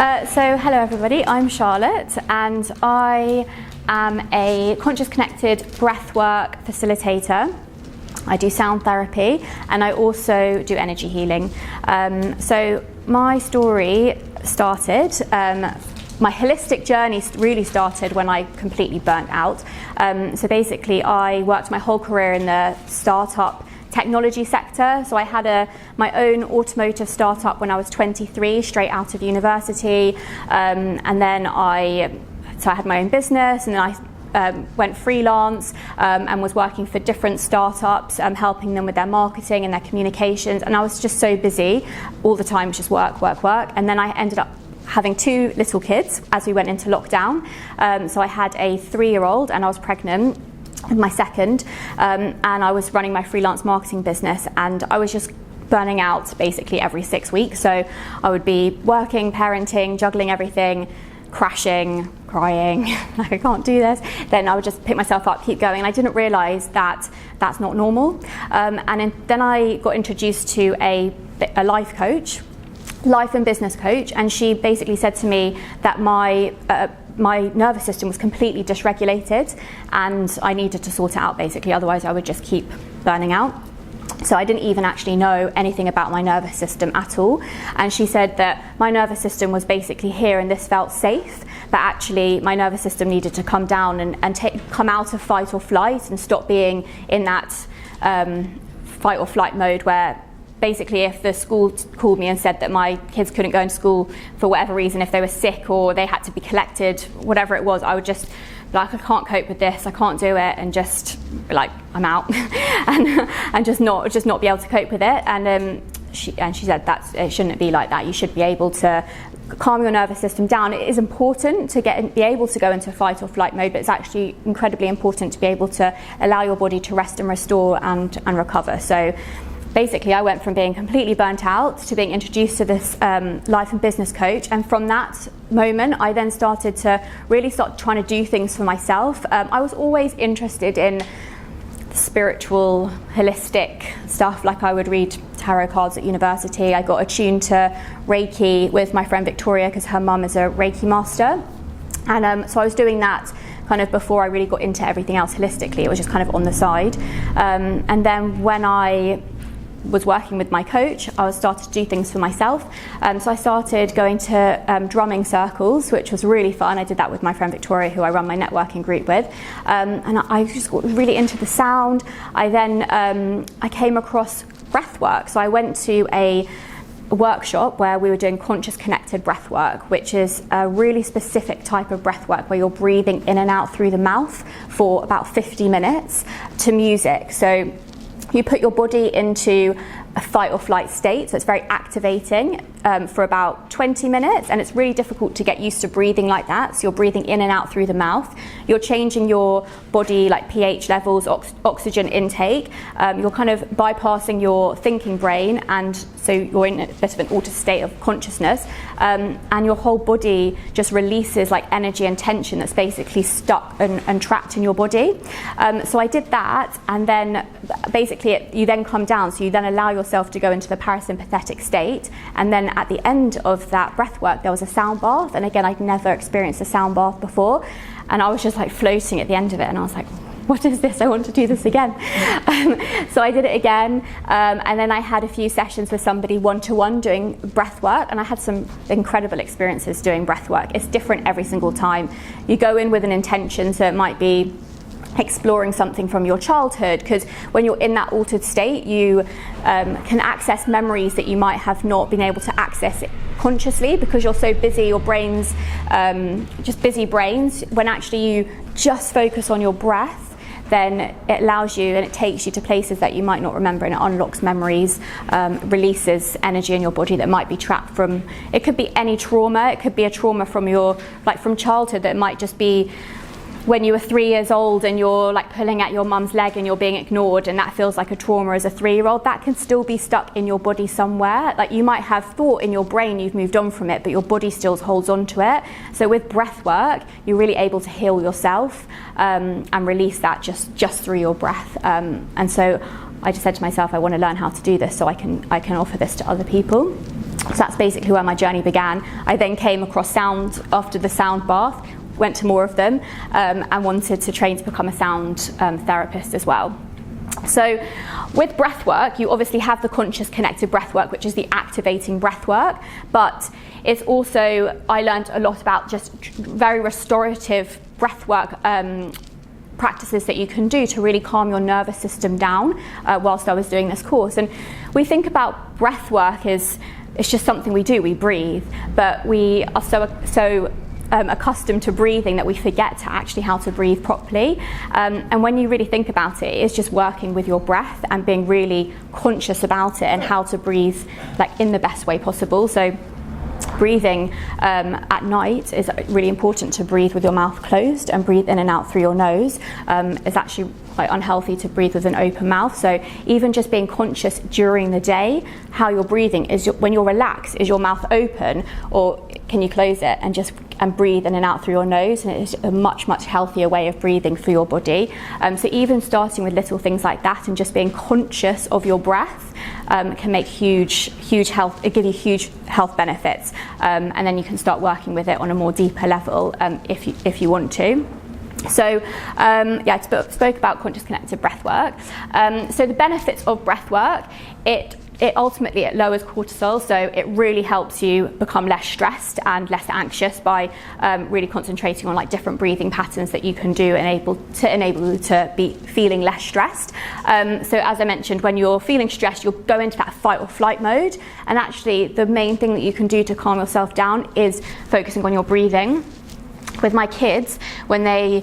So hello everybody, I'm Charlotte and I am a Conscious Connected Breathwork facilitator. I do sound therapy and I also do energy healing. So my story started, my holistic journey really started when I completely burnt out. So basically I worked my whole career in the startup technology sector. So I had my own automotive startup when I was 23, straight out of university, and then I had my own business, and then I went freelance and was working for different startups, helping them with their marketing and their communications, and I was just so busy all the time, just work. And then I ended up having 2 little kids as we went into lockdown. So I had a 3-year-old and I was pregnant with my second, and I was running my freelance marketing business, and I was just burning out basically every 6 weeks. So I would be working, parenting, juggling everything, crashing, crying, like I can't do this. Then I would just pick myself up, keep going, and I didn't realise that that's not normal. Then I got introduced to a life coach, life and business coach, and she basically said to me that my nervous system was completely dysregulated and I needed to sort it out basically, otherwise I would just keep burning out. So I didn't even actually know anything about my nervous system at all, and she said that my nervous system was basically here and this felt safe, but actually my nervous system needed to come down and come out of fight or flight and stop being in that fight or flight mode where basically if the school called me and said that my kids couldn't go into school for whatever reason, if they were sick or they had to be collected, whatever it was, I would just like, I can't cope with this, I can't do it, and just like I'm out and just not be able to cope with it. And she said that it shouldn't be like that. You should be able to calm your nervous system down. It is important to be able to go into fight or flight mode, but it's actually incredibly important to be able to allow your body to rest and restore and recover. So basically, I went from being completely burnt out to being introduced to this life and business coach, and from that moment, I then started to really start trying to do things for myself. I was always interested in spiritual, holistic stuff, like I would read tarot cards at university. I got attuned to Reiki with my friend Victoria because her mum is a Reiki master, and so I was doing that kind of before I really got into everything else holistically. It was just kind of on the side, and then when I was working with my coach, I started to do things for myself. So I started going to drumming circles, which was really fun. I did that with my friend Victoria, who I run my networking group with. And I just got really into the sound. I then I came across breathwork. So I went to a workshop where we were doing Conscious Connected Breathwork, which is a really specific type of breathwork where you're breathing in and out through the mouth for about 50 minutes to music. So you put your body into a fight or flight state, so it's very activating for about 20 minutes, and it's really difficult to get used to breathing like that. So you're breathing in and out through the mouth. You're changing your body, like pH levels, oxygen intake. You're kind of bypassing your thinking brain, and so you're in a bit of an altered state of consciousness, and your whole body just releases like energy and tension that's basically stuck and trapped in your body. So I did that, and then basically you then come down, so you then allow yourself to go into the parasympathetic state, and then at the end of that breath work there was a sound bath, and again I'd never experienced a sound bath before, and I was just like floating at the end of it, and I was like, what is this? I want to do this again. So I did it again, and then I had a few sessions with somebody one-to-one doing breath work, and I had some incredible experiences doing breath work. It's different every single time. You go in with an intention, so it might be exploring something from your childhood, because when you're in that altered state you can access memories that you might have not been able to access consciously because you're so busy, your brain's just busy brains. When actually you just focus on your breath, then it allows you and it takes you to places that you might not remember, and it unlocks memories, releases energy in your body that might be trapped from, it could be any trauma. It could be a trauma from from childhood, that might just be when you were 3 years old and you're like pulling at your mum's leg and you're being ignored, and that feels like a trauma as a 3-year-old. That can still be stuck in your body somewhere. Like you might have thought in your brain you've moved on from it, but your body still holds on to it. So with breath work, you're really able to heal yourself and release that just through your breath. And so I just said to myself, I want to learn how to do this so I can offer this to other people. So that's basically where my journey began. I then came across sound after the sound bath, went to more of them, and wanted to train to become a sound therapist as well. So with breathwork, you obviously have the conscious connected breathwork, which is the activating breathwork, but it's also, I learned a lot about just very restorative breathwork practices that you can do to really calm your nervous system down whilst I was doing this course. And we think about breathwork as it's just something we do, we breathe, but we are so accustomed to breathing that we forget to actually how to breathe properly. And when you really think about it, it's just working with your breath and being really conscious about it and how to breathe like in the best way possible. So breathing at night is really important to breathe with your mouth closed and breathe in and out through your nose. It's actually quite unhealthy to breathe with an open mouth. So even just being conscious during the day, how you're breathing is when you're relaxed, is your mouth open or can you close it and breathe in and out through your nose? And it's a much, much healthier way of breathing for your body. So even starting with little things like that and just being conscious of your breath can make huge health, give you huge health benefits. And then you can start working with it on a more deeper level if you want to. So I spoke about conscious connected breathwork. So the benefits of breathwork, it ultimately lowers cortisol, so it really helps you become less stressed and less anxious by really concentrating on like different breathing patterns that you can do and enable you to be feeling less stressed. So as I mentioned, when you're feeling stressed, you'll go into that fight or flight mode, and actually the main thing that you can do to calm yourself down is focusing on your breathing. With my kids, when they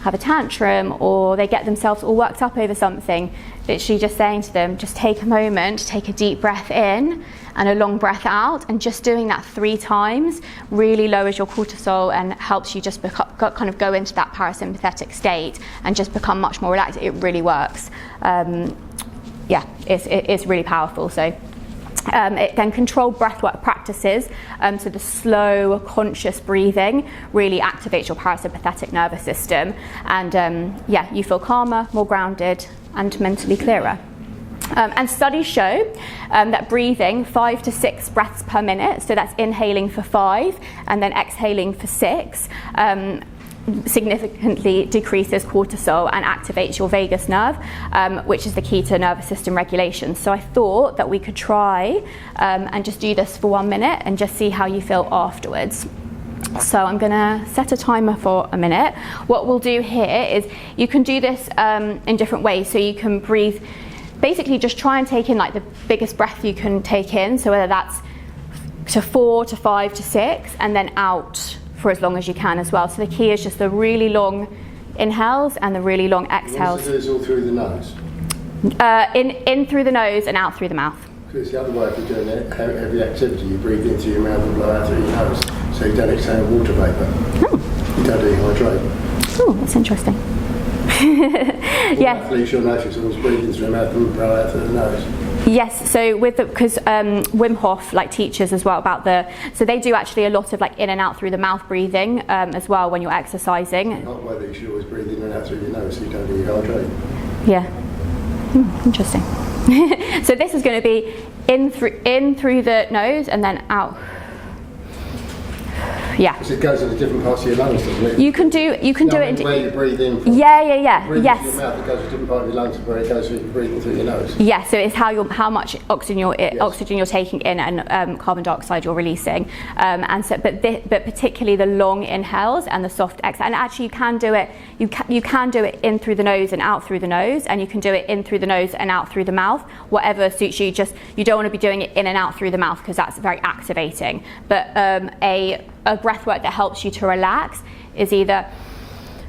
have a tantrum or they get themselves all worked up over something, literally just saying to them, just take a moment, take a deep breath in and a long breath out, and just doing that 3 times really lowers your cortisol and helps you just kind of go into that parasympathetic state and just become much more relaxed. It really works. It's really powerful. So then controlled breathwork practices, so the slow, conscious breathing really activates your parasympathetic nervous system, and you feel calmer, more grounded, and mentally clearer. And studies show that breathing 5 to 6 breaths per minute, so that's inhaling for 5 and then exhaling for 6, significantly decreases cortisol and activates your vagus nerve, which is the key to nervous system regulation. So I thought that we could try and just do this for 1 minute and just see how you feel afterwards. So I'm going to set a timer for a minute. What we'll do here is you can do this in different ways. So you can breathe, basically just try and take in like the biggest breath you can take in. So whether that's to 4 to 5 to 6 and then out for as long as you can as well. So the key is just the really long inhales and the really long exhales. You want to do this all through the nose? In through the nose and out through the mouth. Because the other way, if you're doing heavy activity, you breathe in through your mouth and blow out through your nose. So you don't exhale water vapour. You don't dehydrate. Oh, that's interesting. Yes. At least you'll notice always breathing through your mouth and blow out through the nose. Yes, so because Wim Hof teaches as well about so they do actually a lot of in and out through the mouth breathing as well when you're exercising. In hot weather, you should always breathe in and out through your nose so you don't dehydrate. Yeah. Interesting. So this is going to be in through the nose and then out. Yeah. Because it goes into different parts of your lungs, doesn't it? You can do it. Where you breathe in from. Yeah. Breathe Yes. into your mouth, it goes to different part of your lungs, where it goes through breathing through your nose. Yeah. So it's how much oxygen you're taking in and carbon dioxide you're releasing, but particularly the long inhales and the soft exhale. And actually, you can do it. You can do it in through the nose and out through the nose, and you can do it in through the nose and out through the mouth. Whatever suits you. Just you don't want to be doing it in and out through the mouth because that's very activating. But a breath work that helps you to relax is either.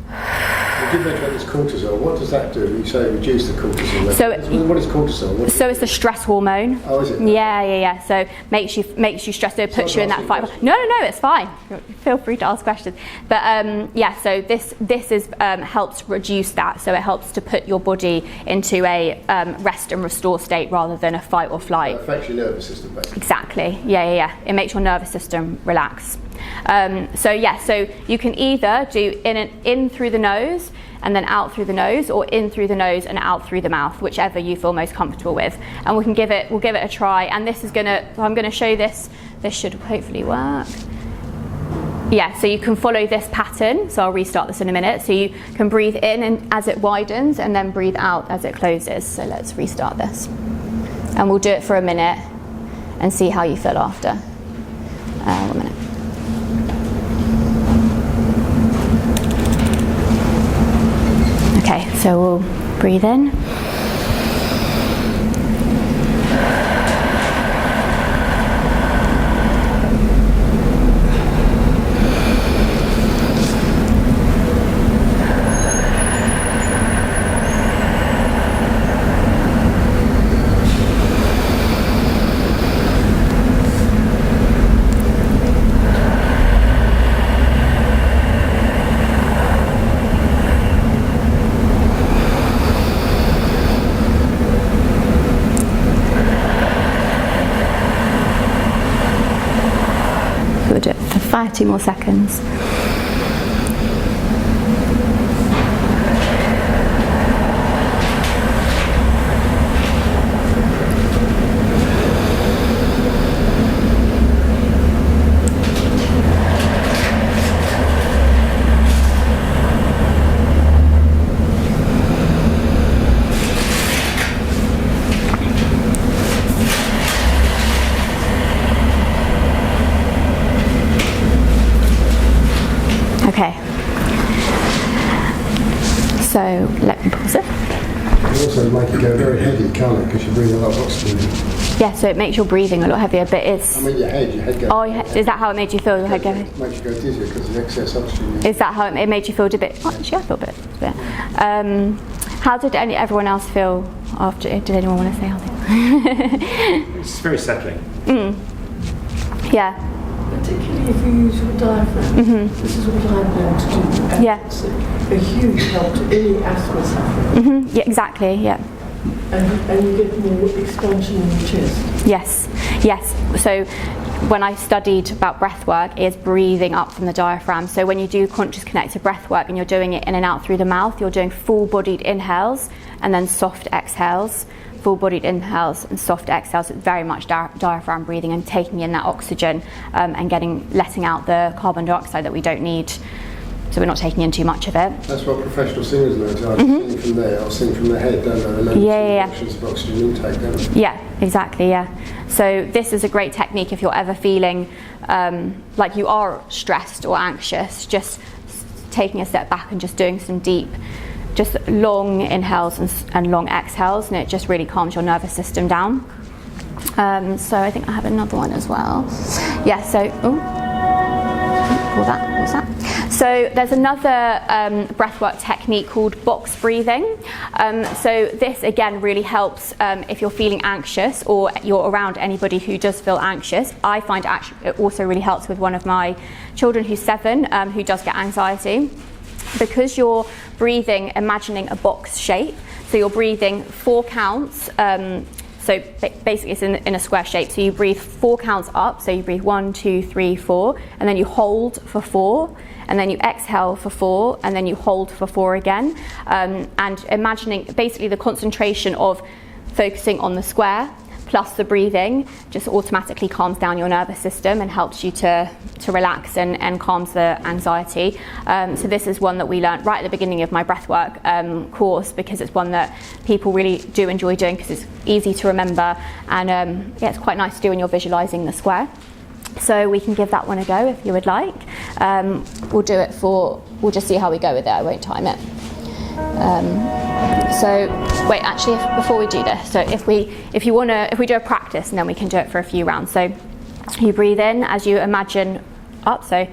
You did mention about this cortisol. What does that do? You say reduce the cortisol. So what is cortisol? So it's the stress hormone. Oh, is it? Yeah. So makes you stressed. So it puts you in that fight. No, it's fine. Feel free to ask questions. But so this is helps reduce that. So it helps to put your body into a rest and restore state rather than a fight or flight. It affects your nervous system, basically. Exactly. Yeah. It makes your nervous system relax. So you can either do in through the nose and then out through the nose, or in through the nose and out through the mouth, whichever you feel most comfortable with. And we'll give it a try. And I'm gonna show this. This should hopefully work. Yeah, so you can follow this pattern. So I'll restart this in a minute. So you can breathe in and as it widens, and then breathe out as it closes. So let's restart this. And we'll do it for a minute and see how you feel after. 1 minute. Okay, so we'll breathe in. We'll do it for 30 more seconds. Okay, so let me pause it. It also make it go very heavy, can't it? Because you breathe a lot of oxygen in. Yeah, so it makes your breathing a lot heavier, but it's... I mean your head goes... Oh, is that how it made you feel, your head going? It makes you go dizzy because of excess oxygen. Is that how it made you feel a bit... Oh, actually, I feel a bit. How did everyone else feel after... Did anyone want to say something? It's very settling. Yeah. Particularly if you use your diaphragm, this is what I'm going to do. And Yeah. it's a huge help to any asthma sufferer. Yeah, exactly, yeah. And you get more expansion in your chest. Yes. So when I studied about breath work, is breathing up from the diaphragm. So when you do conscious connected breath work and you're doing it in and out through the mouth, you're doing full-bodied inhales and then soft exhales. Full-bodied inhales and soft exhales. It's very much diaphragm breathing and taking in that oxygen and letting out the carbon dioxide that we don't need, so we're not taking in too much of it. That's what professional singers learn. So I sing from there, I'll sing from the head, don't they? They learn functions of oxygen intake, don't they? Yeah, exactly, yeah. So this is a great technique if you're ever feeling like you are stressed or anxious, just taking a step back and just doing some deep, just long inhales and long exhales, and it just really calms your nervous system down. So I think I have another one as well. Yeah, so, what's that? So there's another breathwork technique called box breathing. So this again really helps if you're feeling anxious or you're around anybody who does feel anxious. I find it also really helps with one of my children who's 7 who does get anxiety. Because you're breathing, imagining a box shape, so you're breathing 4 counts, so basically it's in a square shape, so you breathe 4 counts up, so you breathe 1, 2, 3, 4, and then you hold for 4, and then you exhale for 4, and then you hold for 4 again, and imagining basically the concentration of focusing on the square plus the breathing just automatically calms down your nervous system and helps you to relax and calms the anxiety. So this is one that we learned right at the beginning of my breathwork course, because it's one that people really do enjoy doing because it's easy to remember, and yeah, it's quite nice to do when you're visualizing the square. So we can give that one a go if you would like. We'll just see how we go with it. I won't time it. So wait, actually, before we do this, so if we do a practice, and then we can do it for a few rounds. So you breathe in as you imagine up, so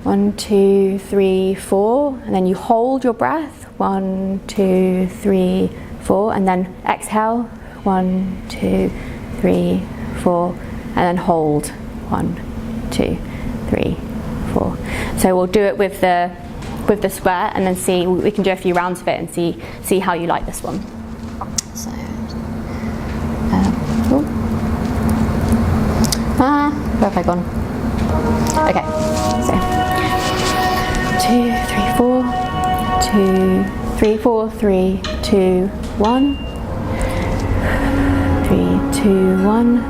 1, 2, 3, 4, and then you hold your breath, 1, 2, 3, 4, and then exhale, 1, 2, 3, 4, and then hold, 1, 2, 3, 4. So we'll do it with the square, and then see, we can do a few rounds of it and see how you like this one. So, where have I gone? Okay, so 2, 3, 4, 2, 3, 4, 3, 2, 1, 3, 2, 1,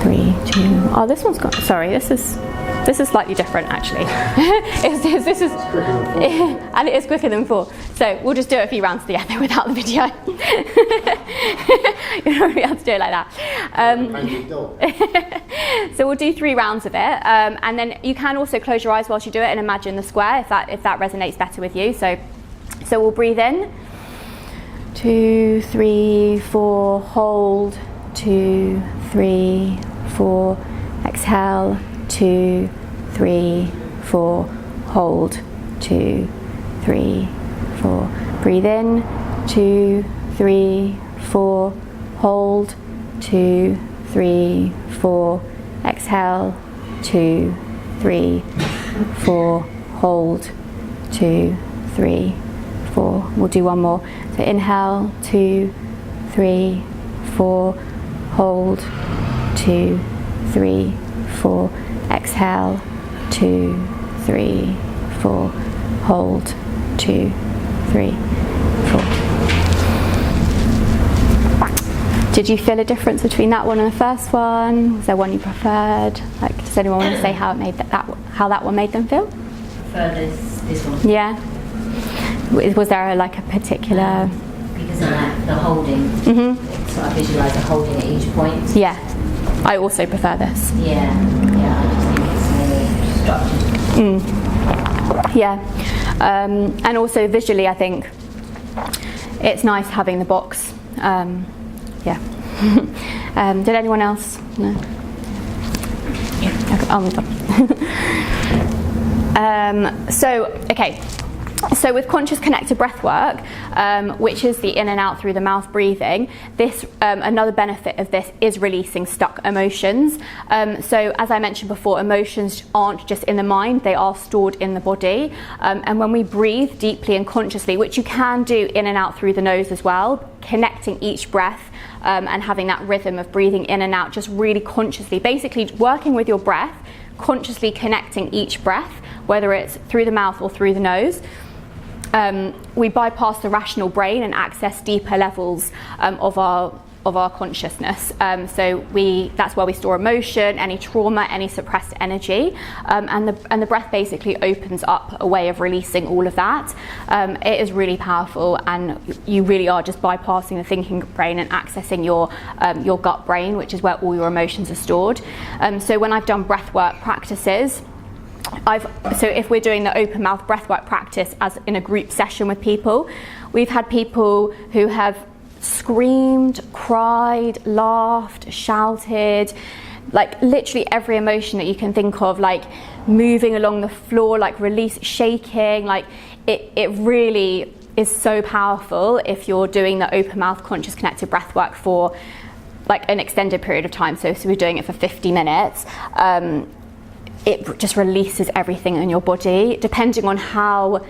3, 2. Oh, this one's got. Sorry, this is slightly different actually. This is and it is quicker than 4. So we'll just do it a few rounds together without the video. You don't really have to do it like that. So we'll do 3 rounds of it, and then you can also close your eyes whilst you do it and imagine the square if that resonates better with you. So we'll breathe in. 2, 3, 4. Hold. 2, 3, 4. Exhale. 2, 3, 4. Hold. 2, 3, 4. Breathe in. 2, 3, 4. Hold. 2, 3, 4. Exhale. 2, 3, 4. Hold. 2, 3, 4. We'll do one more. So inhale. 2, 3, 4. Hold. 2, 3, 4. Exhale. 2, 3, 4. Hold. 2, 3, 4. Did you feel a difference between that one and the first one? Was there one you preferred? Like, does anyone want to say how it made how that one made them feel? Prefer this one. Yeah. Was there a particular? Because I like the holding. Mhm. So I visualise the holding at each point. Yeah. I also prefer this. Yeah. I just think it's more structured. Yeah. And also visually, I think it's nice having the box. Yeah. Did anyone else? No. Yeah. Okay, I'll move on. So with Conscious Connected Breathwork, which is the in and out through the mouth breathing, this another benefit of this is releasing stuck emotions. So as I mentioned before, emotions aren't just in the mind, they are stored in the body. And when we breathe deeply and consciously, which you can do in and out through the nose as well, connecting each breath and having that rhythm of breathing in and out, just really consciously, basically working with your breath, consciously connecting each breath, whether it's through the mouth or through the nose. We bypass the rational brain and access deeper levels of our consciousness. So that's where we store emotion, any trauma, any suppressed energy, and the breath basically opens up a way of releasing all of that. It is really powerful, and you really are just bypassing the thinking brain and accessing your gut brain, which is where all your emotions are stored. So when I've done breathwork practices, so if we're doing the open mouth breathwork practice as in a group session with people, we've had people who have screamed, cried, laughed, shouted, like literally every emotion that you can think of, like moving along the floor, like release, shaking, like it really is so powerful if you're doing the open mouth conscious connected breathwork for like an extended period of time. So we're doing it for 50 minutes. It just releases everything in your body, depending on how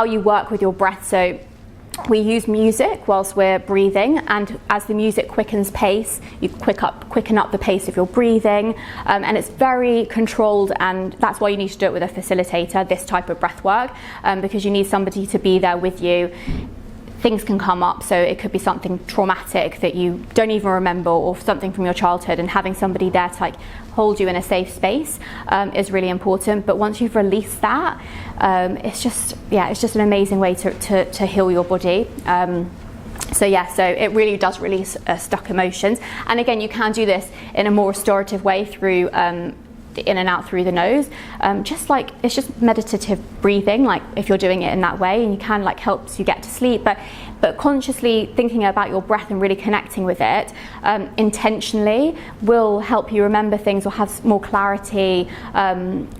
you work with your breath. So we use music whilst we're breathing, and as the music quickens pace, you quicken up the pace of your breathing, and it's very controlled, and that's why you need to do it with a facilitator, this type of breath work, because you need somebody to be there with you. Things can come up, so it could be something traumatic that you don't even remember, or something from your childhood, and having somebody there to like hold you in a safe space is really important. But once you've released that, it's just an amazing way to heal your body. So it really does release stuck emotions. And again, you can do this in a more restorative way through the in and out through the nose, just like it's just meditative breathing, like if you're doing it in that way, and you can like helps you get to sleep, but consciously thinking about your breath and really connecting with it intentionally will help you remember things or have more clarity,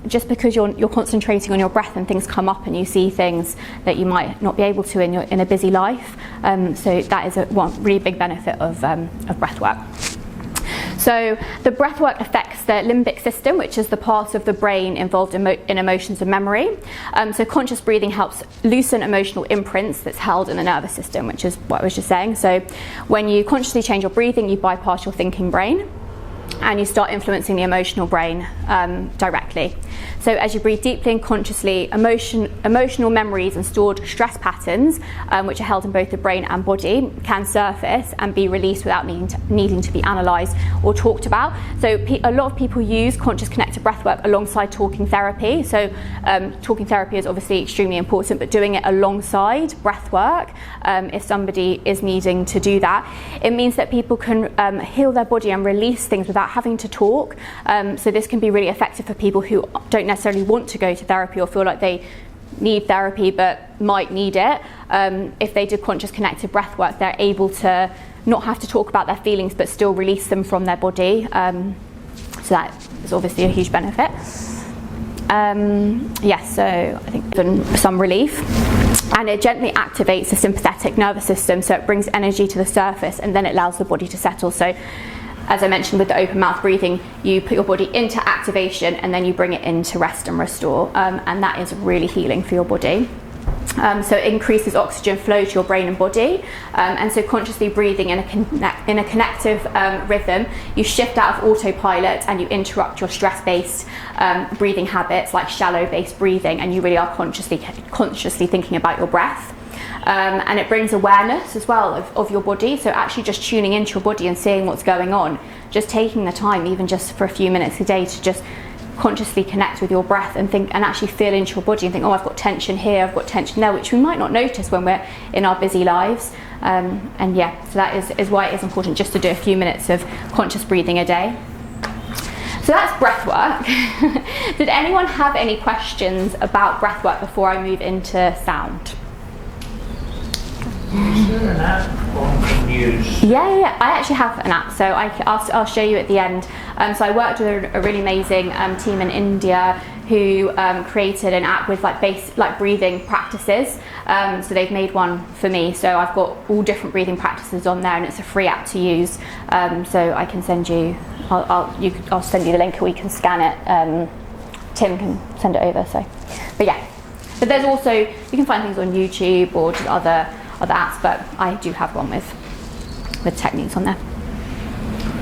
just because you're concentrating on your breath and things come up and you see things that you might not be able to in a busy life. So that is one really big benefit of breath work. So the breathwork affects the limbic system, which is the part of the brain involved in emotions and memory. So conscious breathing helps loosen emotional imprints that's held in the nervous system, which is what I was just saying. So when you consciously change your breathing, you bypass your thinking brain. and you start influencing the emotional brain directly. So as you breathe deeply and consciously, emotional memories and stored stress patterns, which are held in both the brain and body, can surface and be released without needing to be analysed or talked about. So a lot of people use conscious connected breathwork alongside talking therapy. So talking therapy is obviously extremely important, but doing it alongside breathwork, if somebody is needing to do that, it means that people can heal their body and release things without having to talk. So this can be really effective for people who don't necessarily want to go to therapy or feel like they need therapy but might need it. If they do conscious connected breathwork, they're able to not have to talk about their feelings but still release them from their body. So that is obviously a huge benefit. So I think even some relief. And it gently activates the sympathetic nervous system, so it brings energy to the surface and then it allows the body to settle. So as I mentioned with the open mouth breathing, you put your body into activation and then you bring it into rest and restore, and that is really healing for your body. So it increases oxygen flow to your brain and body, and so consciously breathing in a connective rhythm, you shift out of autopilot and you interrupt your stress-based breathing habits like shallow-based breathing, and you really are consciously thinking about your breath. And it brings awareness as well of your body, so actually just tuning into your body and seeing what's going on, just taking the time even just for a few minutes a day to just consciously connect with your breath and think and actually feel into your body and think, oh, I've got tension here, I've got tension there, which we might not notice when we're in our busy lives. So that is why it is important just to do a few minutes of conscious breathing a day. So that's breath work. Did anyone have any questions about breath work before I move into sound? Is there an app one can use? Yeah, I actually have an app, so I'll show you at the end. So I worked with a really amazing team in India who created an app with like breathing practices. So they've made one for me, so I've got all different breathing practices on there, and it's a free app to use. So I can send you, I'll send you the link, or we can scan it. Tim can send it over. But there's also, you can find things on YouTube or just other apps, but I do have one with techniques on there.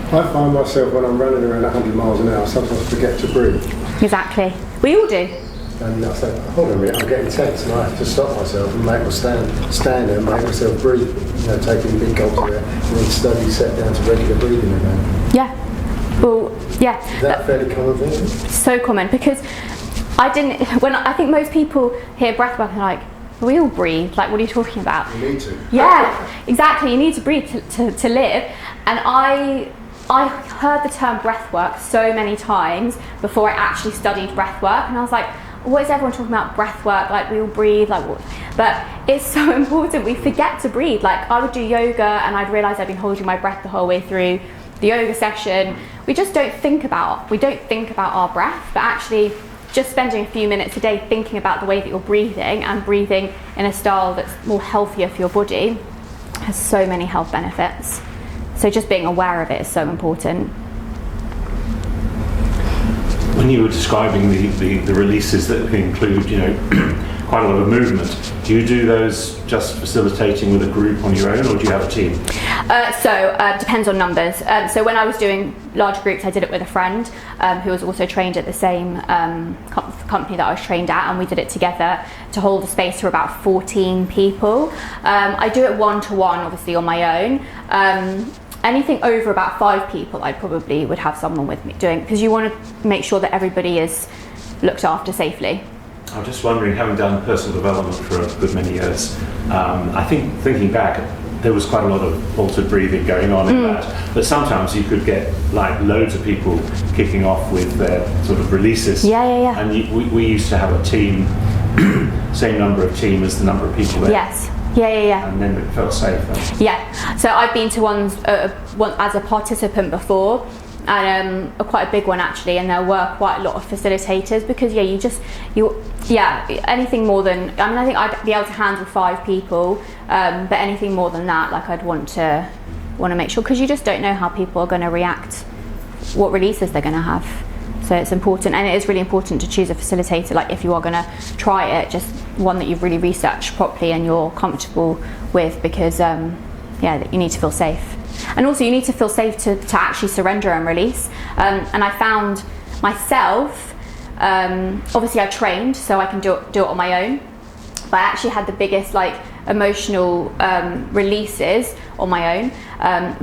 I find myself when I'm running around 100 miles an hour, sometimes forget to breathe. Exactly. We all do. And I say, hold on a minute, I'm getting tense, and I have to stop myself and make myself stand there and make myself breathe, taking big gulps of air, and then slowly set down to regular breathing again. Yeah. Well, yeah. Is that a fairly common thing? So common, because I think most people hear breathwork and are like, we all breathe, like what are you talking about? You need to. Yeah, exactly, you need to breathe to live. And I heard the term breathwork so many times before I actually studied breathwork, and I was like, what is everyone talking about breathwork? Like we all breathe, like what? But it's so important, we forget to breathe. Like I would do yoga and I'd realise I'd been holding my breath the whole way through the yoga session. We just don't think about our breath, but actually just spending a few minutes a day thinking about the way that you're breathing and breathing in a style that's more healthier for your body has so many health benefits. So just being aware of it is so important. When you were describing the releases that include, quite a lot of movement, do you do those just facilitating with a group on your own, or do you have a team? Depends on numbers. So when I was doing large groups, I did it with a friend who was also trained at the same company that I was trained at, and we did it together to hold a space for about 14 people. I do it one-to-one, obviously, on my own. Anything over about 5 people, I probably would have someone with me doing, because you want to make sure that everybody is looked after safely. I'm just wondering, having done personal development for a good many years, I think thinking back, there was quite a lot of altered breathing going on in that. But sometimes you could get like loads of people kicking off with their sort of releases. Yeah. And we used to have a team, same number of team as the number of people there. Yes. Yeah. And then it felt safe. Yeah. So I've been to ones as a participant before, and quite a big one actually, and there were quite a lot of facilitators, because anything more than, I think I'd be able to handle 5 people, but anything more than that, like I'd want to make sure, because you just don't know how people are going to react, what releases they're going to have. So it's important, and it is really important to choose a facilitator. Like if you are going to try it, just one that you've really researched properly and you're comfortable with, because you need to feel safe. And also you need to feel safe to actually surrender and release. And I found myself, obviously I trained so I can do it on my own, but I actually had the biggest like emotional releases on my own.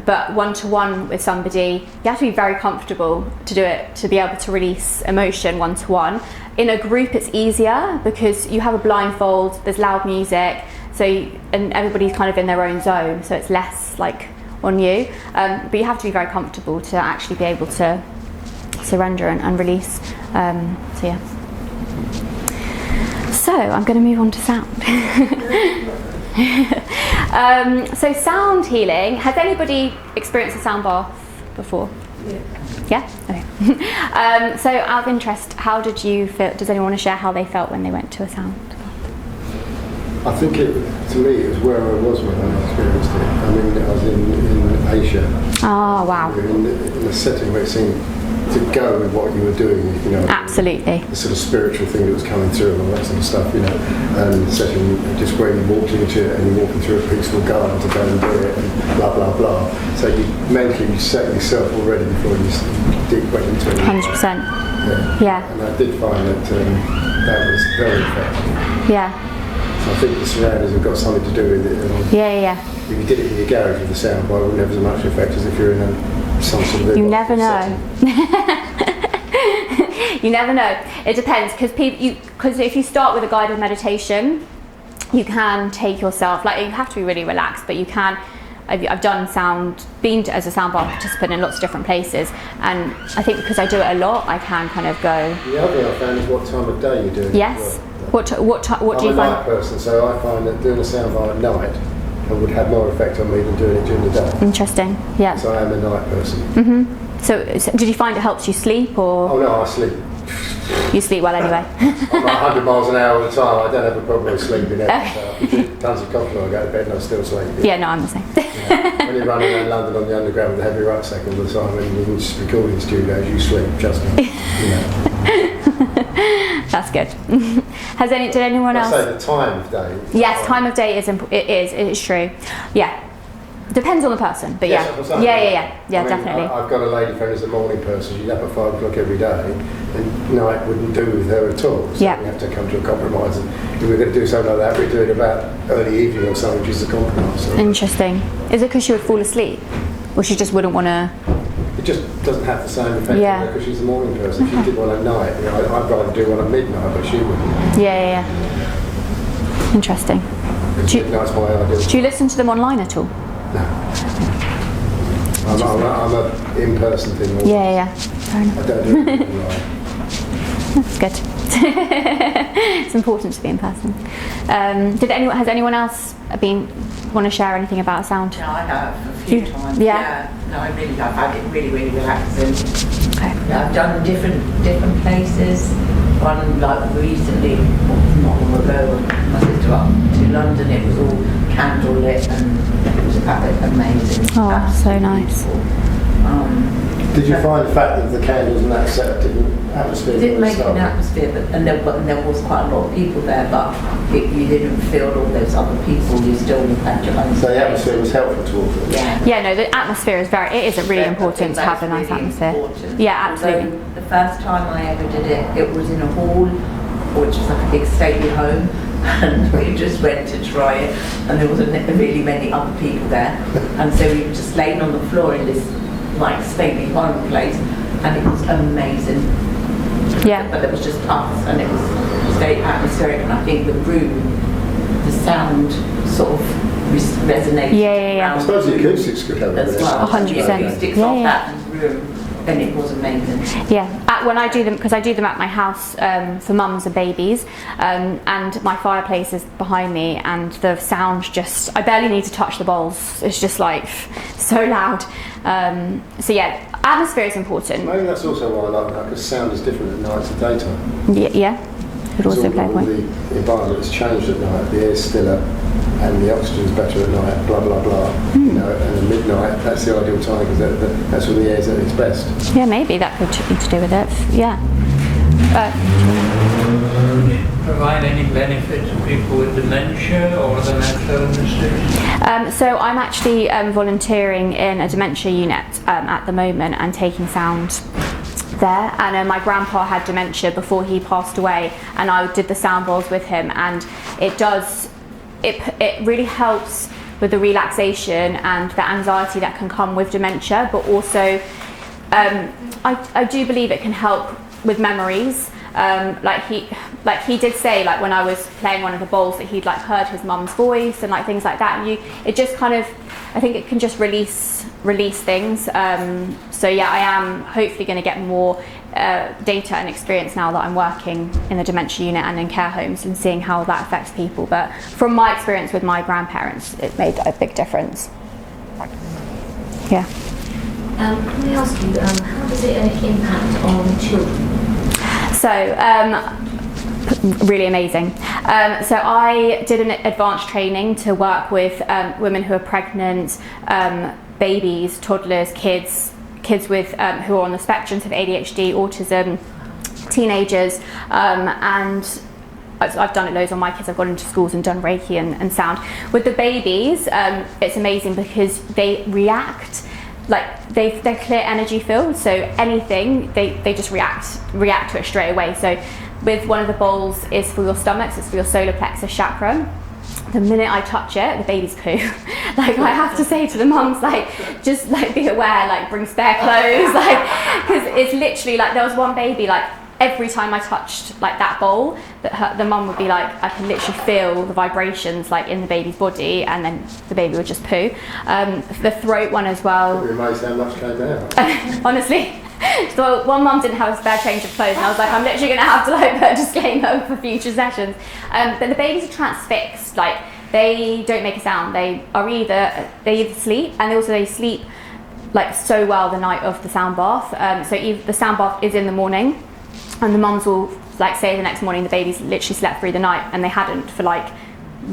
But one-to-one with somebody, you have to be very comfortable to do it, to be able to release emotion one-to-one. In a group it's easier because you have a blindfold, there's loud music, and everybody's kind of in their own zone, so it's less like on you. But you have to be very comfortable to actually be able to surrender and release. So yeah. So I'm going to move on to sound. So sound healing. Has anybody experienced a sound bath before? Yeah? Okay. So out of interest, how did you feel? Does anyone want to share how they felt when they went to a sound bath? I think to me, it was where I was when I experienced it. I mean, I was in Asia. Oh, wow. In a setting where it seemed to go with what you were doing, you know. Absolutely. The sort of spiritual thing that was coming through and all that sort of stuff, you know. And the setting, just where you walked into it and you're walking through a peaceful garden to go and do it and blah, blah, blah. So you mentally, you set yourself already before you went into it. 100%. Yeah. And I did find that that was very effective. Yeah. So I think the surroundings have got something to do with it. Yeah. If you did it in your garage with the sound bar, it wouldn't have as much effect as if you're in some sort of... You never know. You never know. It depends, because if you start with a guided meditation, you can take yourself, like you have to be really relaxed, but you can. I've done been as a sound bar participant in lots of different places, and I think because I do it a lot, I can kind of go. The other thing I found is what time of day you're doing it. Yes. What do you find? I'm a night person, so I find that doing a sound bar at night would have more effect on me than doing it during the day. Interesting. Yeah. So I am a night person. Mm-hmm. So did you find it helps you sleep, or? Oh no, I sleep. You sleep well anyway. I'm like 100 miles an hour all the time. I don't have a problem with sleeping ever. So I can drink tons of coffee when I go to bed and I still sleep. Yeah, no, I'm the same. When you're running around London on the underground with a heavy rucksack all the time and you're just recording studios, you sleep, trust me. You know. That's good. Did anyone else? I say the time of day. Yes, time of day it is true. Yeah. Depends on the person, but yeah, definitely. I've got a lady friend who's a morning person. She's up at 5 o'clock every day, and night wouldn't do with her at all. So we have to come to a compromise. And if we're going to do something like that, we do it about early evening or something, which is a compromise. So. Interesting. Is it because she would fall asleep, or she just wouldn't want to? It just doesn't have the same effect on her because she's a morning person. If she did one at night, you know, I'd rather do one at midnight, but she wouldn't. Yeah. Interesting. Midnight's my ideal. Do you listen to them online at all? No. I'm a in-person thing. Yeah. Fair enough. I don't do it online. That's good. It's important to be in person. Has anyone else want to share anything about sound? No, I have a few times. Yeah. No, I really have had it really relaxing. Okay. Yeah, I've done different places. One like recently, not long ago, when my sister up to London, it was all candlelit and it was amazing. Oh, so nice. Did you find the fact that the candles and that set up different atmosphere? It did make an atmosphere, and there was quite a lot of people there, but you didn't feel all those other people. You still had your own. So the atmosphere was helpful towards it. Yeah. No, the atmosphere is really important to have a nice really atmosphere. Important. Yeah, absolutely. Although the first time I ever did it, it was in a hall, which was like a big stately home, and we just went to try it, and there wasn't really many other people there, and so we were just laying on the floor in this like stately home place, and it was amazing. Yeah. But it was just us, and it was very atmospheric, and I think the room, the sound sort of resonated. Yeah. I suppose the acoustics could help as well. 100%. The acoustics of that room, then it was amazing. Yeah, when I do them, because I do them at my house for mums and babies, and my fireplace is behind me, and the sound just, I barely need to touch the bowls. It's just like so loud. So yeah, atmosphere is important. Maybe that's also why I like that, because sound is different at night to daytime. Yeah. Could also play a point. The environment has changed at night, the air's stiller and the oxygen's better at night, blah blah blah. You know, and at midnight, that's the ideal time because that's when the air's at its best. Yeah, maybe that could be to do with it. Yeah. Would it provide any benefit to people with dementia or other mental illnesses? So I'm actually volunteering in a dementia unit at the moment and taking sound there, and my grandpa had dementia before he passed away, and I did the sound bowls with him, and it really helps with the relaxation and the anxiety that can come with dementia, but also I do believe it can help with memories. Like he did say, like when I was playing one of the bowls, that he'd like heard his mum's voice and like things like that, and it just kind of, I think it can just release things. So yeah, I am hopefully going to get more data and experience now that I'm working in the dementia unit and in care homes and seeing how that affects people. But from my experience with my grandparents, it made a big difference. Yeah. Can I ask you, how does it impact on children? So, really amazing. So I did an advanced training to work with women who are pregnant, babies, toddlers, kids with who are on the spectrums of ADHD, autism, teenagers, and I've done it loads on my kids. I've gone into schools and done Reiki and sound. With the babies, it's amazing because they react. Like they're clear energy fields, so anything they just react to it straight away. So with one of the bowls is for your stomachs, it's for your solar plexus chakra. The minute I touch it, the babies poo. Like I have to say to the mums, like just like be aware, like bring spare clothes, like because it's literally like there was one baby, like every time I touched like that bowl, that the mum would be like, I can literally feel the vibrations like in the baby's body, and then the baby would just poo. The throat one as well. It reminds how much came out. Honestly. So one mum didn't have a spare change of clothes, and I was like, I'm literally going to have to like put a disclaimer for future sessions. But the babies are transfixed, like they don't make a sound. They either sleep, and they sleep like so well the night of the sound bath. So the sound bath is in the morning, and the mums will like say the next morning the babies literally slept through the night, and they hadn't for like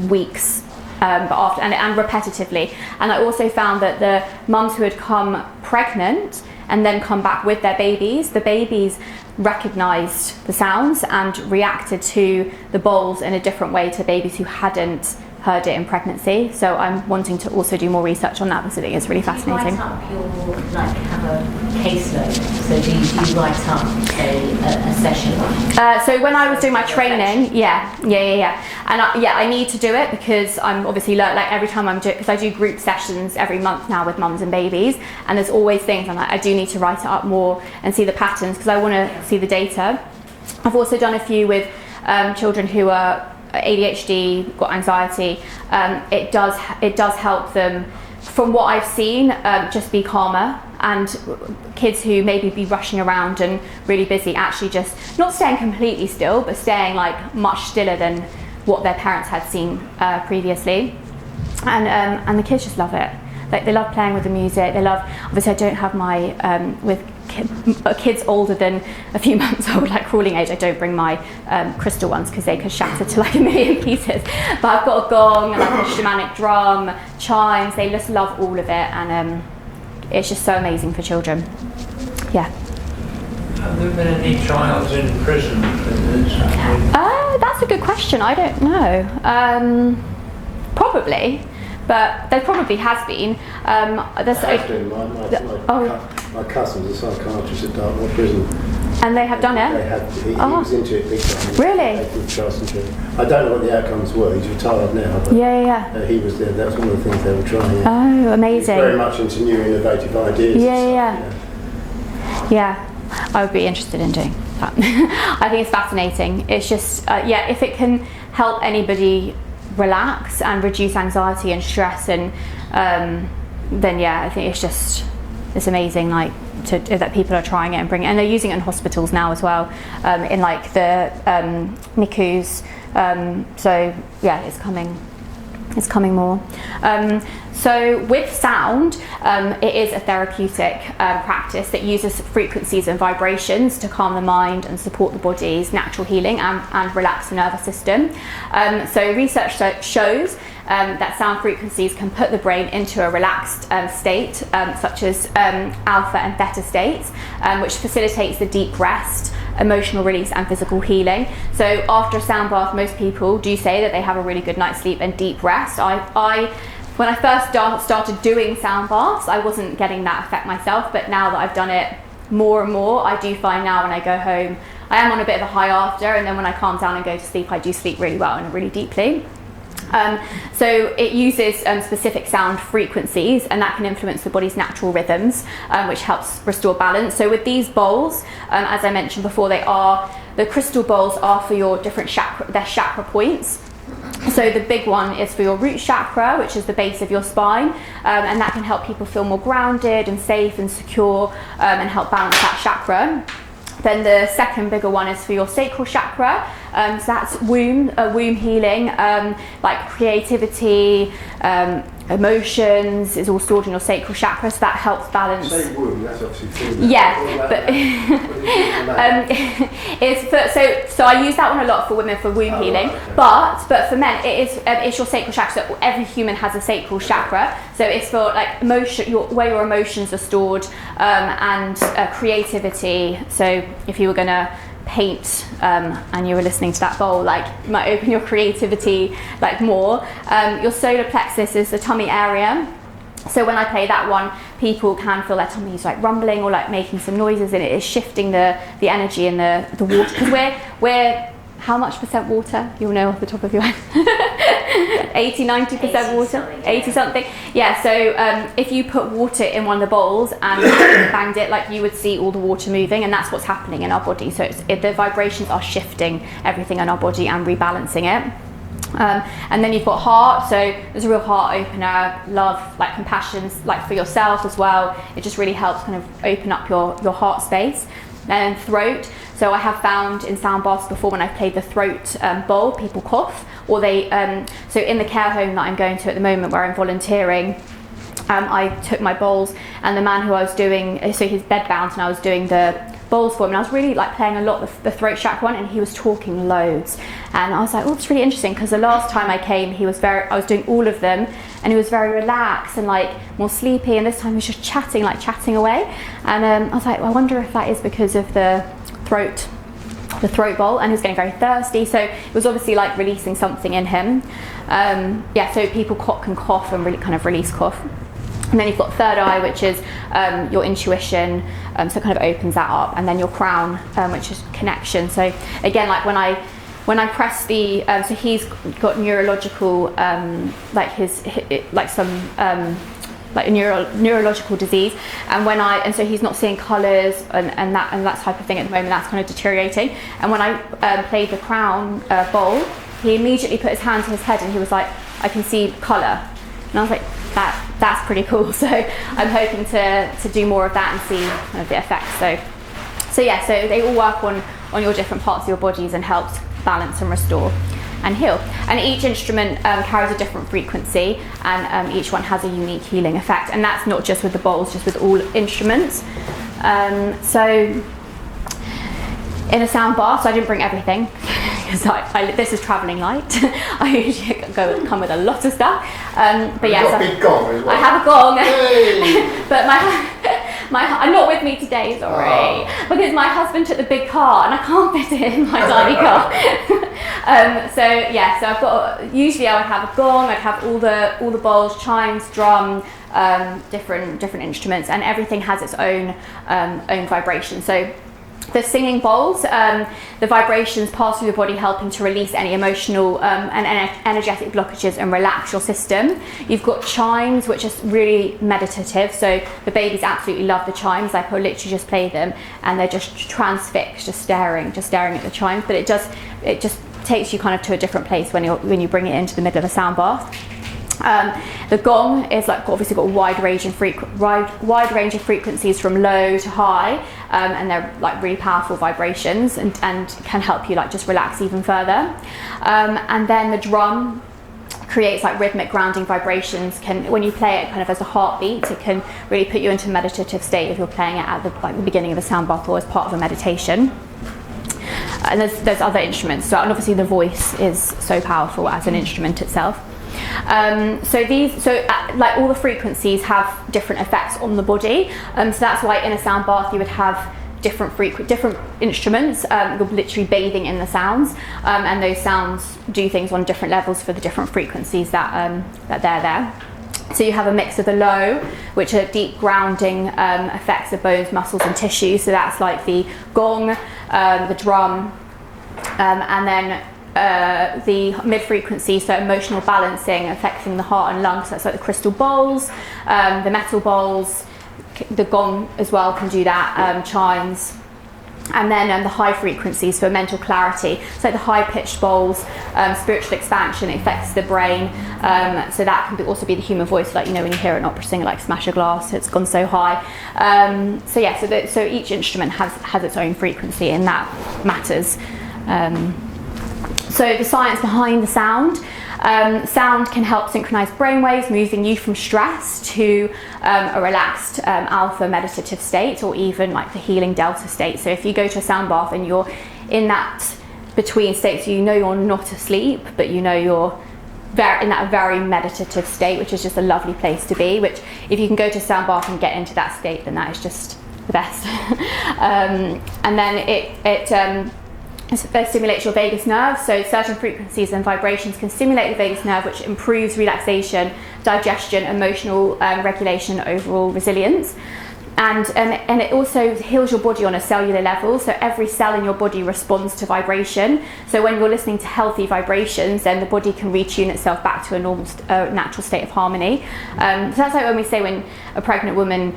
weeks. But after and repetitively. And I also found that the mums who had come pregnant and then come back with their babies, the babies recognised the sounds and reacted to the bowls in a different way to babies who hadn't heard it in pregnancy. So I'm wanting to also do more research on that because I think it's really fascinating. Do you write up your, like, have a caseload? So do you write up, say, a session? So when I was doing my training, yeah. And I need to do it because I'm obviously like every time I'm doing, because I do group sessions every month now with mums and babies, and there's always things I'm like, I do need to write it up more and see the patterns because I want to see the data. I've also done a few with children who are ADHD, got anxiety. It does help them, from what I've seen, just be calmer, and kids who maybe be rushing around and really busy actually just not staying completely still, but staying like much stiller than what their parents had seen previously. And the kids just love it. Like they love playing with the music. They love, obviously I don't have my with kids older than a few months old, like crawling age, I don't bring my crystal ones because they could shatter to like a million pieces. But I've got a gong and like a shamanic drum, chimes. They just love all of it, and it's just so amazing for children. Yeah. Have there been any trials in prison for this? That's a good question. I don't know. Probably. But there probably has been. My cousin's a psychiatrist at Dartmoor Prison. And they have done it? He was into it big time. Really? I don't know what the outcomes were. He's retired now. But Yeah. he was there. That was one of the things they were trying. Oh, amazing. He's very much into new innovative ideas. Yeah. I would be interested in doing that. I think it's fascinating. It's just, if it can help anybody relax and reduce anxiety and stress, and then I think it's amazing, like that people are trying it and bringing it, and they're using it in hospitals now as well, in like the NICUs. So yeah, it's coming more. So with sound, it is a therapeutic practice that uses frequencies and vibrations to calm the mind and support the body's natural healing and relax the nervous system. So research shows that sound frequencies can put the brain into a relaxed state, such as alpha and theta states, which facilitates the deep rest emotional release and physical healing. So after a sound bath, most people do say that they have a really good night's sleep and deep rest. When I first started doing sound baths, I wasn't getting that effect myself, but now that I've done it more and more, I do find now when I go home, I am on a bit of a high after, and then when I calm down and go to sleep, I do sleep really well and really deeply. So it uses specific sound frequencies, and that can influence the body's natural rhythms, which helps restore balance. So with these bowls, as I mentioned before, the crystal bowls are for your different chakra points. So the big one is for your root chakra, which is the base of your spine, and that can help people feel more grounded and safe and secure, and help balance that chakra. Then the second bigger one is for your sacral chakra, so that's womb healing, like creativity, emotions is all stored in your sacral chakra, so that helps balance. Say womb, that's obviously female. Yeah, but so I use that one a lot for women for womb healing, okay. but for men it's your sacral chakra. So every human has a sacral chakra, so it's for like where your emotions are stored, and creativity. So if you were gonna paint and you were listening to that bowl, like you might open your creativity like more. Your solar plexus is the tummy area, so when I play that one, people can feel their tummies like rumbling or like making some noises, and it is shifting the energy in the water, because we're how much % water? You'll know off the top of your head. 80-90% water, 80 something. Yeah, so if you put water in one of the bowls and banged it, like you would see all the water moving, and that's what's happening in our body. So the vibrations are shifting everything in our body and rebalancing it. And then you've got heart, so there's a real heart opener, love, like compassion, like for yourself as well. It just really helps kind of open up your heart space. And throat, so I have found in sound baths before, when I've played the throat bowl, people cough, or they, so in the care home that I'm going to at the moment where I'm volunteering, I took my bowls, and the man who I was doing, so he's bedbound, and I was doing the bowls for him, and I was really like playing a lot the throat chakra one, and he was talking loads, and I was like, oh, it's really interesting, because the last time I came, I was doing all of them, and he was very relaxed and like more sleepy, and this time he was just chatting away, and I was like, well, I wonder if that is because of the throat bowl, and he was getting very thirsty, so it was obviously like releasing something in him. So people can cough and really kind of release cough. And then you've got third eye, which is your intuition, so kind of opens that up, and then your crown, which is connection. So again, like when I press the, so he's got neurological, like a neurological disease, and so he's not seeing colours and that type of thing at the moment. That's kind of deteriorating. And when I played the crown bowl, he immediately put his hand to his head, and he was like, I can see colour, and I was like, that's pretty cool. So I'm hoping to do more of that and see kind of the effects. So they all work on your different parts of your bodies and helps balance and restore and heal. And each instrument carries a different frequency, and each one has a unique healing effect. And that's not just with the bowls, just with all instruments. So in a sound bath, so I didn't bring everything, because this is travelling light. I usually come with a lot of stuff. But yeah, You've got a big gong as well. I have a gong. Hey. But I'm not with me today, sorry, because my husband took the big car and I can't fit it in my tiny car. So I've got, usually I would have a gong, I'd have all the bowls, chimes, drum, different instruments, and everything has its own vibration. So the singing bowls, the vibrations pass through the body, helping to release any emotional and energetic blockages and relax your system. You've got chimes, which is really meditative, so the babies absolutely love the chimes. Like, I'll literally just play them and they're just transfixed, just staring at the chimes. But it just takes you kind of to a different place when you bring it into the middle of a sound bath. The gong is like obviously got a wide range of frequencies from low to high, and they're like really powerful vibrations and can help you like just relax even further. And then the drum creates like rhythmic grounding vibrations. When you play it kind of as a heartbeat, it can really put you into a meditative state if you're playing it at the beginning of a sound bath or as part of a meditation. And there's other instruments, so and obviously the voice is so powerful as an instrument itself. Like all the frequencies have different effects on the body, so that's why in a sound bath you would have different instruments. You're literally bathing in the sounds, and those sounds do things on different levels for the different frequencies that they're there. So you have a mix of the low, which are deep grounding effects of bones, muscles and tissue. So that's like the gong, the drum, and then the mid-frequency, so emotional balancing, affecting the heart and lungs. So that's like the crystal bowls, the metal bowls, the gong as well can do that, chimes. And then the high frequencies for mental clarity, so the high-pitched bowls, spiritual expansion, it affects the brain. So that can also be the human voice, like, you know, when you hear an opera singer like smash a glass, it's gone so high. So each instrument has its own frequency, and that matters. So the science behind the sound. Sound can help synchronize brainwaves, moving you from stress to a relaxed alpha meditative state, or even like the healing delta state. So if you go to a sound bath and you're in that between state, so you know you're not asleep, but you know you're in that very meditative state, which is just a lovely place to be, which if you can go to a sound bath and get into that state, then that is just the best. And then it stimulates your vagus nerve, so certain frequencies and vibrations can stimulate the vagus nerve, which improves relaxation, digestion, emotional regulation, overall resilience. And it also heals your body on a cellular level, so every cell in your body responds to vibration. So when you're listening to healthy vibrations, then the body can retune itself back to a normal, natural state of harmony. So that's like when we say when a pregnant woman,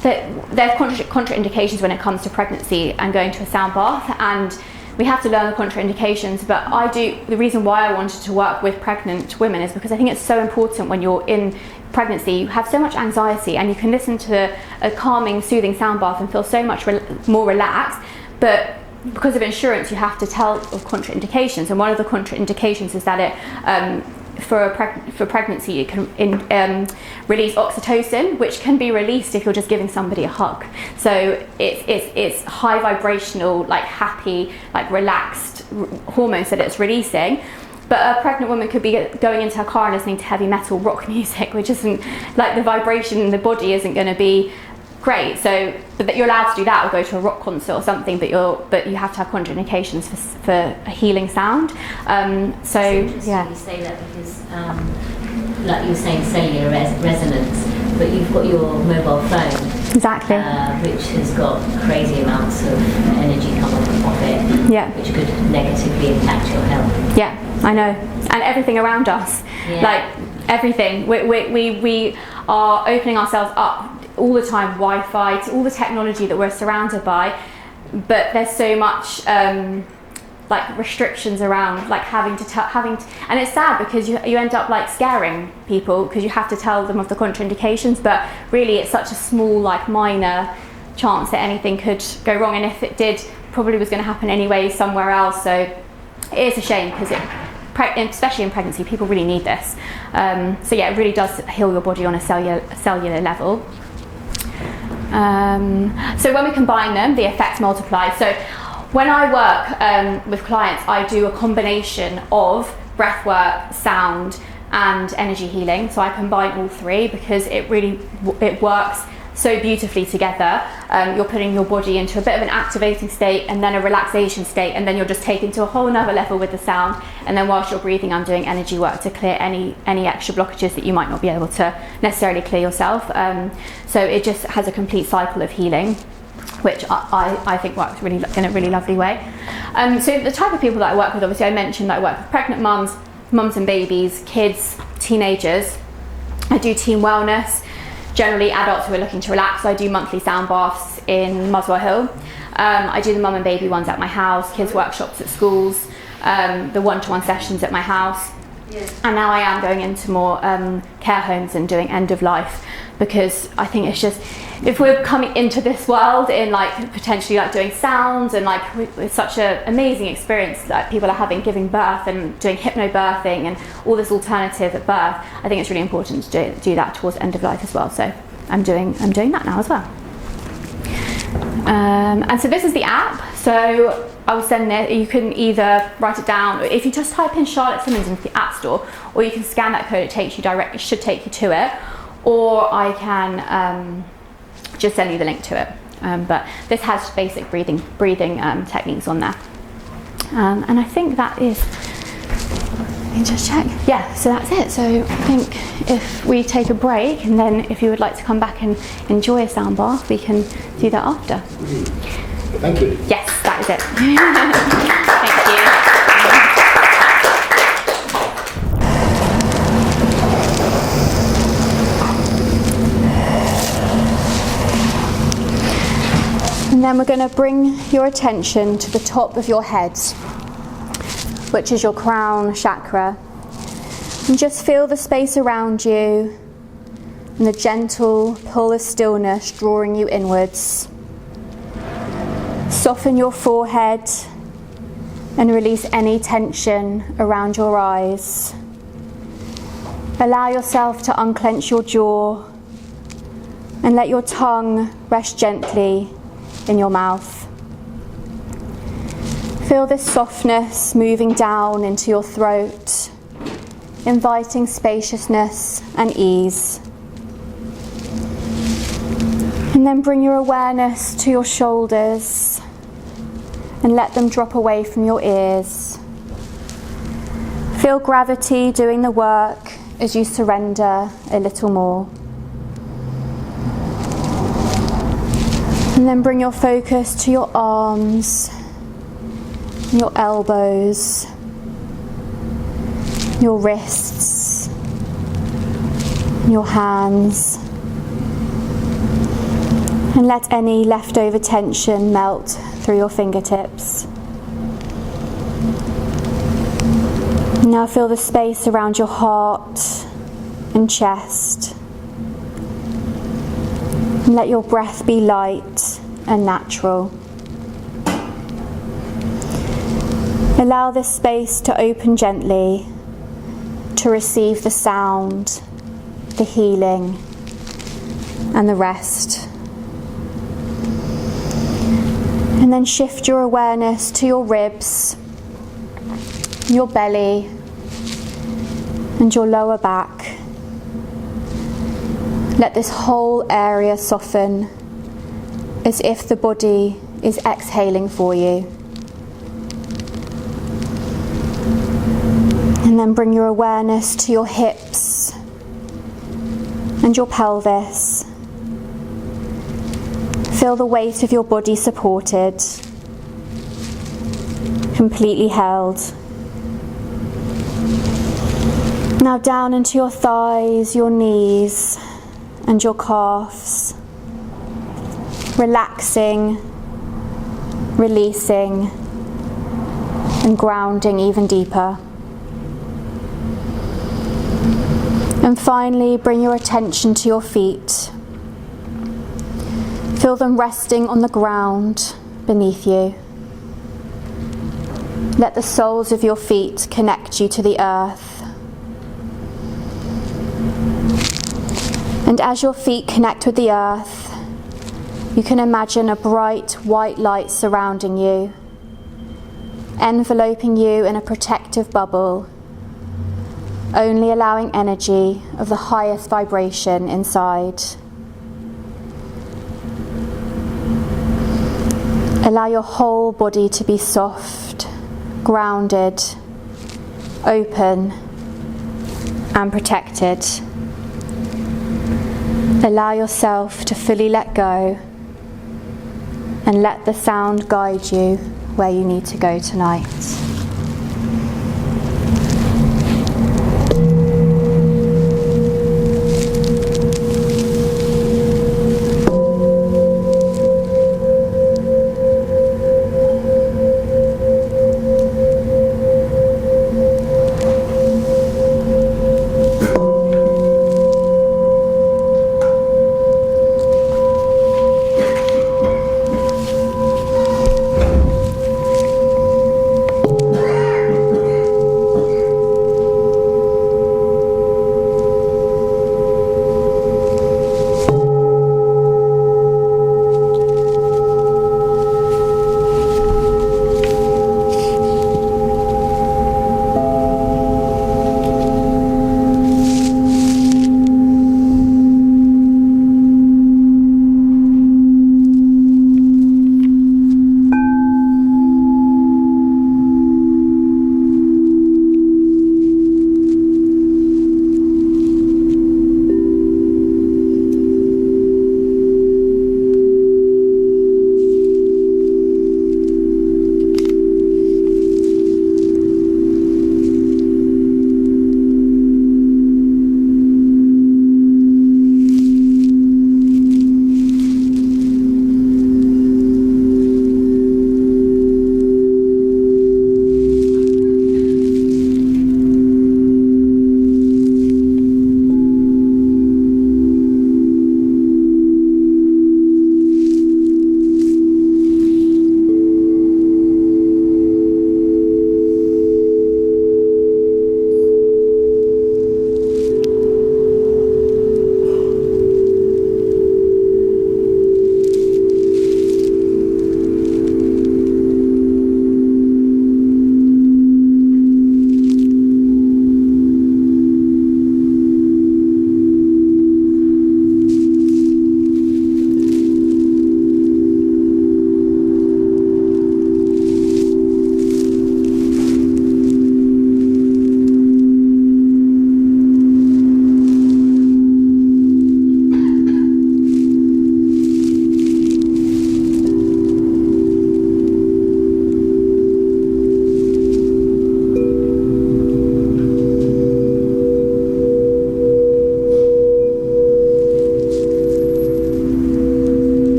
that there's contraindications when it comes to pregnancy and going to a sound bath, and we have to learn the contraindications. But the reason why I wanted to work with pregnant women is because I think it's so important when you're in pregnancy, you have so much anxiety, and you can listen to a calming, soothing sound bath and feel so much more relaxed. But because of insurance, you have to tell of contraindications, and one of the contraindications is that it for pregnancy, it can release oxytocin, which can be released if you're just giving somebody a hug. So it's high vibrational, like happy, like relaxed hormones that it's releasing. But a pregnant woman could be going into her car and listening to heavy metal rock music, which isn't, like, the vibration in the body isn't going to be great. So, but you're allowed to do that, or go to a rock concert or something, but you have to have contraindications for a healing sound. So yeah. You say that because, like you were saying, cellular resonance, but you've got your mobile phone, exactly, which has got crazy amounts of energy coming off it, yeah, which could negatively impact your health. Yeah, I know, and everything around us, yeah. Like everything. We are opening ourselves up all the time, Wi-Fi, to all the technology that we're surrounded by, but there's so much like restrictions around, like having to, and it's sad because you end up like scaring people because you have to tell them of the contraindications, but really it's such a small, like, minor chance that anything could go wrong, and if it did, probably was going to happen anyway somewhere else. So it is a shame because especially in pregnancy, people really need this. So yeah, it really does heal your body on a cellular level. So when we combine them, the effects multiply. So when I work with clients, I do a combination of breathwork, sound, and energy healing. So I combine all three because it works so beautifully together. You're putting your body into a bit of an activating state and then a relaxation state, and then you're just taken to a whole nother level with the sound. And then whilst you're breathing, I'm doing energy work to clear any extra blockages that you might not be able to necessarily clear yourself. So it just has a complete cycle of healing, which I think works really in a really lovely way. So the type of people that I work with, obviously I mentioned that I work with pregnant mums and babies, kids, teenagers. I do team wellness, generally adults who are looking to relax. So I do monthly sound baths in Muswell Hill. I do the mum and baby ones at my house, kids workshops at schools, the one-to-one sessions at my house. Yes. And now I am going into more care homes and doing end of life, because I think it's just, if we're coming into this world in like potentially like doing sounds and like with such an amazing experience that people are having giving birth and doing hypnobirthing and all this alternative at birth, I think it's really important to do that towards end of life as well. So I'm doing that now as well. And so this is the app. So I will send it. You can either write it down, or if you just type in Charlotte Simmons into the App Store, or you can scan that code. It should take you to it, or I can just send you the link to it. But this has basic breathing techniques on there. And I think that is, let me just check. Yeah, so that's it. So I think if we take a break, and then if you would like to come back and enjoy a sound bath, we can do that after. Thank you. Yes, that is it. Thank you. And then we're going to bring your attention to the top of your head, which is your crown chakra. And just feel the space around you and the gentle pull of stillness drawing you inwards. Soften your forehead and release any tension around your eyes. Allow yourself to unclench your jaw and let your tongue rest gently in your mouth. Feel this softness moving down into your throat, inviting spaciousness and ease. And then bring your awareness to your shoulders and let them drop away from your ears. Feel gravity doing the work as you surrender a little more. And then bring your focus to your arms, your elbows, your wrists, your hands. And let any leftover tension melt through your fingertips. Now feel the space around your heart and chest. And let your breath be light and natural. Allow this space to open gently to receive the sound, the healing, and the rest. And then shift your awareness to your ribs, your belly, and your lower back. Let this whole area soften as if the body is exhaling for you. And then bring your awareness to your hips and your pelvis. Feel the weight of your body supported, completely held. Now down into your thighs, your knees, and your calves, relaxing, releasing, and grounding even deeper. And finally, bring your attention to your feet. Feel them resting on the ground beneath you. Let the soles of your feet connect you to the earth. And as your feet connect with the earth, you can imagine a bright white light surrounding you, enveloping you in a protective bubble, only allowing energy of the highest vibration inside. Allow your whole body to be soft, grounded, open, and protected. Allow yourself to fully let go and let the sound guide you where you need to go tonight.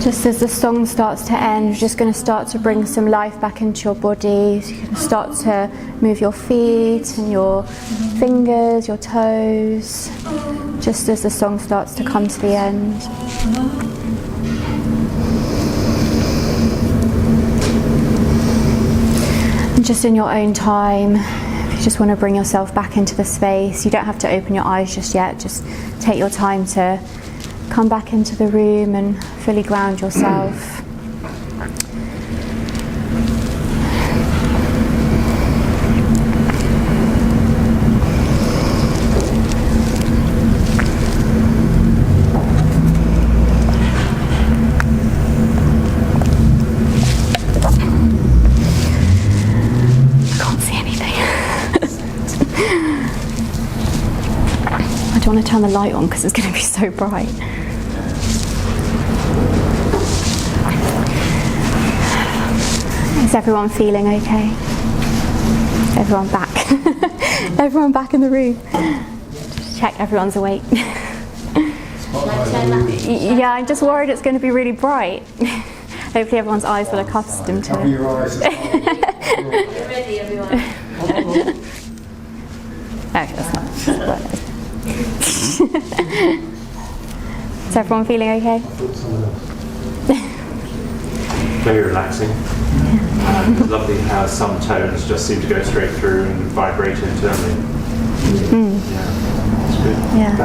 Just as the song starts to end, you're just going to start to bring some life back into your body. So you can start to move your feet and your fingers, your toes, just as the song starts to come to the end. And just in your own time, if you just want to bring yourself back into the space, you don't have to open your eyes just yet. Just take your time to come back into the room and fully ground yourself. I can't see anything. I don't want to turn the light on because it's going to be so bright. Is everyone feeling okay? Everyone back? Everyone back in the room? Just check everyone's awake. Yeah, I'm just worried it's going to be really bright. Hopefully everyone's eyes will accustom to it. Your eyes. Get ready, everyone. Okay, that's not. Is everyone feeling okay? Very relaxing. It's lovely how some tones just seem to go straight through and vibrate internally. Yeah, it's good. Yeah.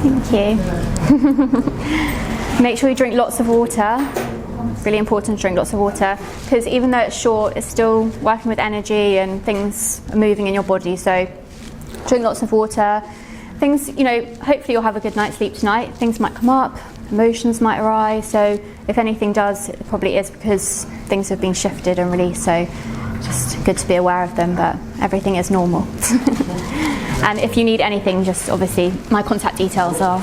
Thank you. Make sure you drink lots of water. Really important to drink lots of water, because even though it's short, it's still working with energy and things are moving in your body. So drink lots of water. Things, hopefully you'll have a good night's sleep tonight. Things might come up, emotions might arise. So if anything does, it probably is because things have been shifted and released. So just good to be aware of them, but everything is normal. And if you need anything, just obviously my contact details are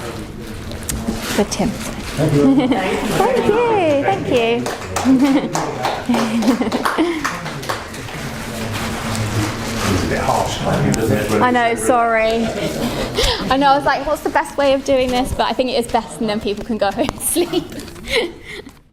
with Tim. Thank you. Thank you. bit harsh, doesn't it? I know, sorry. I know, I was like, what's the best way of doing this? But I think it is best, and then people can go home and sleep.